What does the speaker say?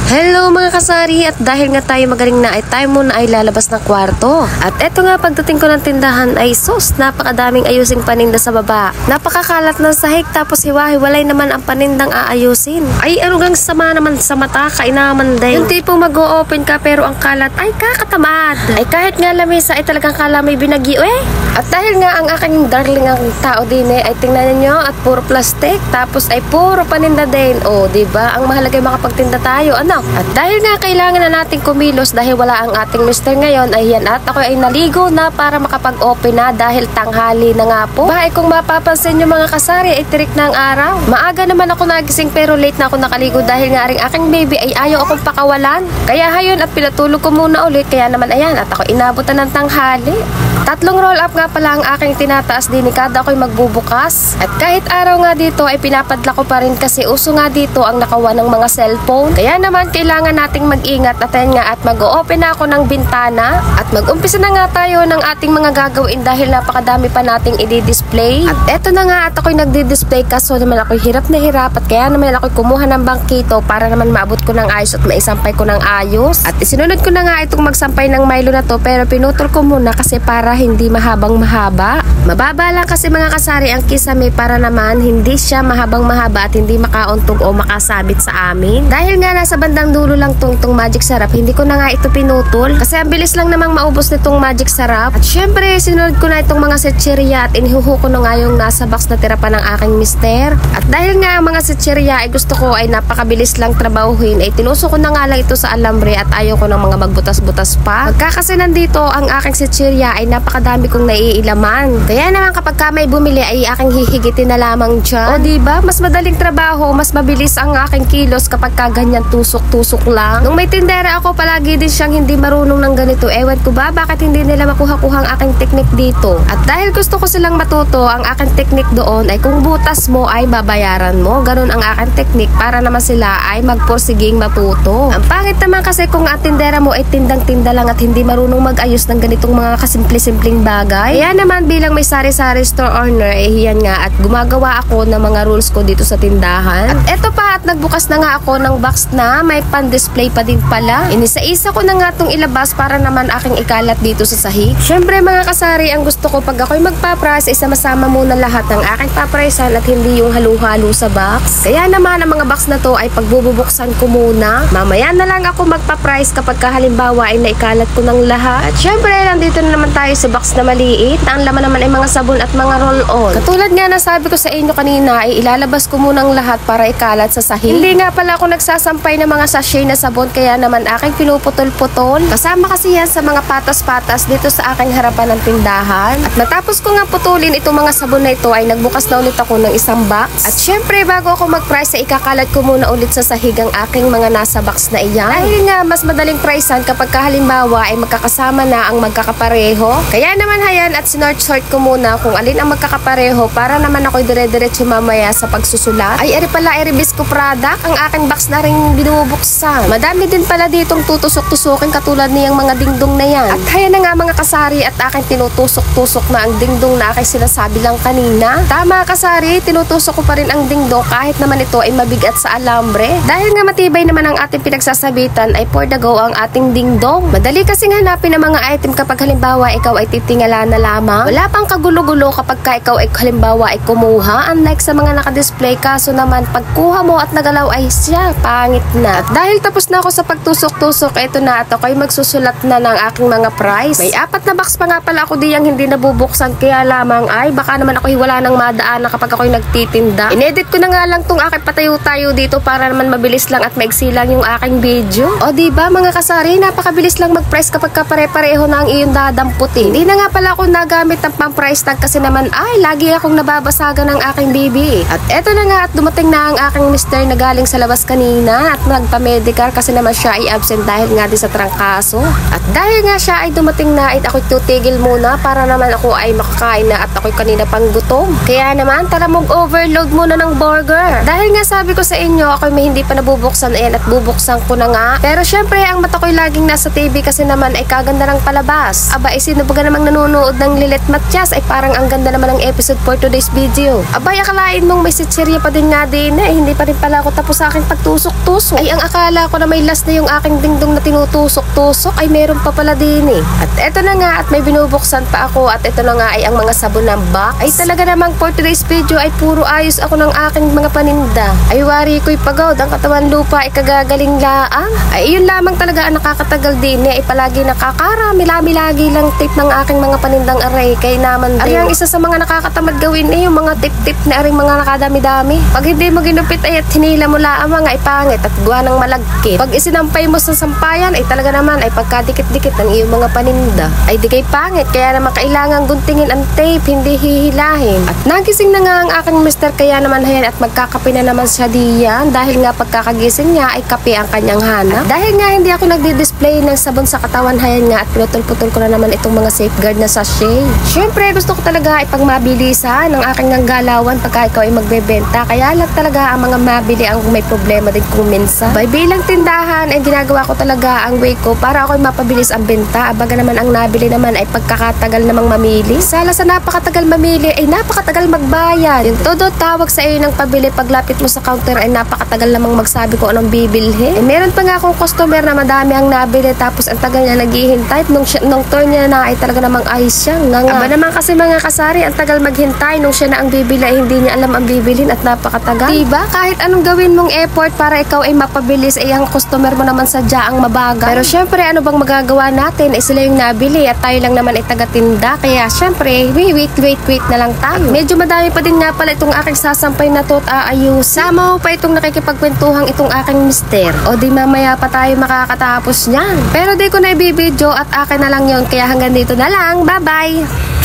Hello mga kasari, at dahil nga tayo magaling na ay tayo muna ay lalabas ng kwarto. At eto nga, pagdating ko ng tindahan ay sus, napakadaming ayusing paninda sa baba. Napakakalat ng sahig, tapos hiwa-hiwalay naman ang panindang aayusin. Ay ano gang sama naman sa mata, kainaman din. Yung tipong mag-o-open ka pero ang kalat ay kakatamad. Ay kahit nga lamesa ay talagang kala may binagyo eh. At dahil nga ang aking darling ang tao din ay tingnan niyo at puro plastic, tapos ay puro paninda din. O diba, ang mahalaga ay makapagtinda tayo, ano? At dahil nga kailangan na nating kumilos dahil wala ang ating mister ngayon, ay yan at ako ay naligo na para makapag-open na dahil tanghali na nga po. Bahay kung mapapansin nyo mga kasari ay tirik na ang araw. Maaga naman ako nagising pero late na ako nakaligo dahil nga ring aking baby ay ayaw akong pakawalan. Kaya hayon at pinatulog ko muna ulit, kaya naman ayan at ako inabutan ng tanghali. 3 roll up nga pala ang aking tinataas din, kada ako'y magbubukas. At kahit araw nga dito ay pinapadla ko pa rin kasi uso nga dito ang nakawan ng mga cellphone. Kaya naman kailangan nating mag-ingat at ayan nga at mag-o-open na ako ng bintana. At mag-umpisa na nga tayo ng ating mga gagawin dahil napakadami pa nating i-display. At eto na nga at ako'y nagdi-display kaso naman ako'y hirap na hirap at kaya naman ako'y kumuha ng bangkito para naman maabot ko ng ayos at maisampay ko ng ayos. At isinunod ko na nga itong magsampay ng Milo na to pero pinutol ko muna kasi para hindi mahabang mahaba. Mababa lang kasi mga kasari ang kisame para naman hindi siya mahabang mahaba at hindi makauntog o makasabit sa amin. Dahil nga nasa bandang dulo lang tong magic sarap, hindi ko na nga ito pinutol kasi ang bilis lang namang maubos nitong magic sarap. At syempre sinunod ko na itong mga sechirya at inihuhu ko na nga yung nasa box na tira pa ng aking mister. At dahil nga ang mga sechirya ay gusto ko ay napakabilis lang trabahuhin, ay tinuso ko na nga lang ito sa alambre at ayaw ko ng mga magbutas-butas pa. Pagka kasi nandito ang aking sechirya ay napakadami kong naiilaman. Kaya naman kapag ka may bumili ay aking hihigitin na lamang dyan. O diba, mas madaling trabaho, mas mabilis ang aking kilos kapag ka ganyan tusok-tusok lang. Nung may tindera ako, palagi din siyang hindi marunong ng ganito. Ewan ko ba bakit hindi nila makuha-kuha ang aking teknik dito. At dahil gusto ko silang matuto, ang aking teknik doon ay kung butas mo ay babayaran mo. Ganun ang aking teknik para naman sila ay magporsiging matuto. Ang pangit naman kasi kung ang tindera mo ay tindang-tinda lang at hindi marunong mag-ayos ng ganitong mga kasimple-simpleng bagay. Kaya naman bilang may sari-sari store owner, yan nga at gumagawa ako ng mga rules ko dito sa tindahan. At eto pa at nagbukas na nga ako ng box na may pan-display pa din pala. Inisa-isa ko na nga itong ilabas para naman aking ikalat dito sa sahig. Syempre mga kasari, ang gusto ko pag ako'y magpa-price, isama-sama muna lahat ng aking papricean at hindi yung halo-halo sa box. Kaya naman ang mga box na to ay pagbubuksan ko muna. Mamaya na lang ako magpa-price kapag halimbawa ay naikalat ko ng lahat. At syempre nandito na naman tayo sa box na maliit na ang laman naman ay mga sabon at mga roll-on. Katulad nga na sabi ko sa inyo kanina ay ilalabas ko muna ang lahat para ikalat sa sahig. Hindi nga pala ako nagsasampay ng mga sachet na sabon kaya naman aking pinuputol-putol. Kasama kasi yan sa mga patas-patas dito sa aking harapan ng tindahan. At natapos ko nga putulin itong mga sabon na ito ay nagbukas na ulit ako ng isang box. At syempre bago ako mag-price ay ikakalat ko muna ulit sa sahig ang aking mga nasa box na iyan. Dahil nga mas madaling pricean kapag halimbawa ay magkakasama na ang magkakapareho. Kaya naman hayan at sinort-sort ko muna kung alin ang magkakapareho para naman ako'y dire-diretso mamaya sa pagsusulat. Ay eri pala Bisco product ang aking box na rin binubuksan. Madami din pala ditong tutusok-tusukin katulad niyang mga dingdong na yan. At hayan na nga mga kasari at aking tinutusok-tusok na ang dingdong na aking sinasabi lang kanina. Tama kasari, tinutusok ko pa rin ang dingdong kahit naman ito ay mabigat sa alambre. Dahil nga matibay naman ang ating pinagsasabitan ay for the go ang ating dingdong. Madali kasing hanapin ang mga item kapag halimbawa ikaw ay titingala na lamang. Wala pang kagulo-gulo kapag ka ikaw ay halimbawa ay kumuha. Unlike sa mga nakadisplay, kaso naman pagkuha mo at nagalaw ay siya, pangit na. At dahil tapos na ako sa pagtusok-tusok, ito na at ako'y magsusulat na ng aking mga price. May 4 na box pa nga pala ako diyang hindi nabubuksan kaya lamang ay baka naman ako'y wala nang madaan na kapag ako'y nagtitinda. Inedit ko na nga lang tong aking patayo-tayo dito para naman mabilis lang at maigsi lang yung aking video. O diba mga kasari, napakabilis lang mag-price kapag kapare-pareho na ang iyong dadamputin. Hindi na nga pala ako nagamit ng pang-price tag kasi naman ay lagi akong nababasagan ng aking baby. At eto na nga at dumating na ang aking mister na galing sa labas kanina at nagpa-medical kasi naman siya ay absent dahil nga din sa trangkaso. At dahil nga siya ay dumating na ay ako'y tutigil muna para naman ako ay makakain na at ako'y kanina pang gutom. Kaya naman tara mag-overload muna ng burger. Dahil nga sabi ko sa inyo ako'y may hindi pa nabubuksan ayan at bubuksan ko na nga. Pero syempre ang mata ko'y laging nasa TV kasi naman ay kaganda ng palabas. Aba sino ba namang nanonood ng Lilet Matias ay parang ang ganda naman ng episode for today's video. Abay akalain mong may sitsirya pa din nga din eh. Hindi pa rin pala ako tapos sa aking pagtusok-tusok. Ay Ang akala ko na may last na yung aking dingdong na tinutusok-tusok ay meron pa pala din eh. At eto na nga at may binubuksan pa ako at eto na nga ay ang mga sabon ng box. Ay talaga namang for today's video ay puro ayos ako ng aking mga paninda. Ay wari ko'y pagod, ang katawan lupa ay kagagaling laang. Ay yun lamang talaga ang nakakatagal din eh. Ay palagi nakakarami lagi lang tip ng aking mga panindang aray. Kaya naman din. Ay ang isa sa mga nakakatamad gawin eh yung mga tip-tip na aring mga nakadami-dami. Pag hindi mo ginupit ay at hinila mo laang mga ipangit at gawa ng malagkit. Pag isinampay mo sa sampayan ay talaga naman ay pagkadikit-dikit ng iyong mga paninda ay di kay pangit. Kaya naman kailangan guntingin ang tape, hindi hihilahin. At nagising na nga ang aking mister kaya naman hayan at magkakape na naman siya diyan dahil nga pagkakagising niya ay kape ang kanyang hanap. Dahil nga hindi ako nagdi-display ng sabon sa katawan hayan nga at pinutol-putol ko na naman itong mga safeguard na sachet. Syempre gusto ko talaga ipang mabilisan ng aking nanggalawan pagka ikaw ay magbebenta. Kaya lang talaga ang mga mabili ang may problema din kung minsan. By bilang tindahan ay ginagawa ko talaga ang way ko para ako ay mapabilis ang benta. Abaga naman ang nabili naman ay pagkakatagal namang mamili. Sala sa napakatagal mamili ay napakatagal magbayad. Yung todo tawag sa iyo ng pabili paglapit mo sa counter ay napakatagal namang magsabi ko anong bibilhin. Eh, meron pa nga akong customer na madami ang nabili tapos ang tagal niya naghihintay. Nung turn niya na ay talaga namang ayos siya. Aba naman kasi mga kasari ang tagal maghintay nung siya na ang bibili ay hindi niya alam ang bibilhin at napakatagal. Diba? Kahit anong gawin mong effort para ikaw ay mapabilis ay ang customer mo naman sadya ang mabagal. Pero syempre ano bang magagawa natin ay sila yung nabili at tayo lang naman ay taga-tinda. Kaya syempre wait na lang tayo. At medyo madami pa din nga pala itong aking sasampay na to at aayusin. Sama pa itong nakikipagkwentuhang itong aking mister. O di mamaya pa tayo makakatapos niyan. Pero di ko na ibibidyo at akin na lang yon. Kaya hanggang dito na lang. Bye bye!